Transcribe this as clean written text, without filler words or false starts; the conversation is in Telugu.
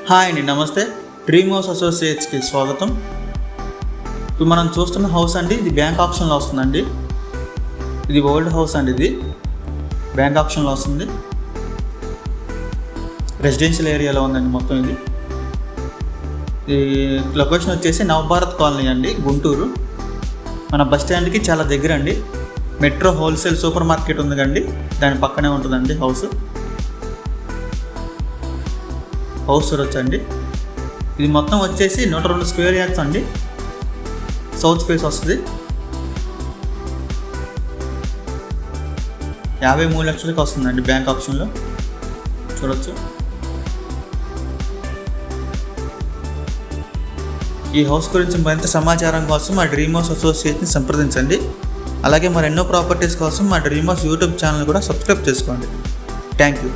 హాయ్ అండి, నమస్తే. డ్రీమ్ హౌస్ అసోసియేట్స్కి స్వాగతం. ఇప్పుడు మనం చూస్తున్న హౌస్ అండి, ఇది బ్యాంక్ ఆప్షన్లో వస్తుందండి. ఇది ఓల్డ్ హౌస్ అండి, ఇది బ్యాంక్ ఆప్షన్లో వస్తుంది. రెసిడెన్షియల్ ఏరియాలో ఉందండి మొత్తం. ఇది లొకేషన్ వచ్చేసి నవభారత్ కాలనీ అండి, గుంటూరు. మన బస్ స్టాండ్కి చాలా దగ్గర అండి. మెట్రో హోల్సేల్ సూపర్ మార్కెట్ ఉంది కండి, దాని పక్కనే ఉంటుందండి హౌస్ వచ్చండి. ఇది మొత్తం వచ్చేసి 102 స్క్వేర్ యార్డ్స్ అండి. సౌత్ ఫేస్ వస్తుంది. 53 లక్షలకి వస్తుందండి బ్యాంక్ ఆప్షన్లో, చూడొచ్చు. ఈ హౌస్ గురించి మరింత సమాచారం కోసం మా డ్రీమ్ హౌస్ అసోసియేట్ని సంప్రదించండి. అలాగే మరెన్నో ప్రాపర్టీస్ కోసం మా డ్రీమ్ హౌస్ యూట్యూబ్ ఛానల్ కూడా సబ్స్క్రైబ్ చేసుకోండి. Thank you.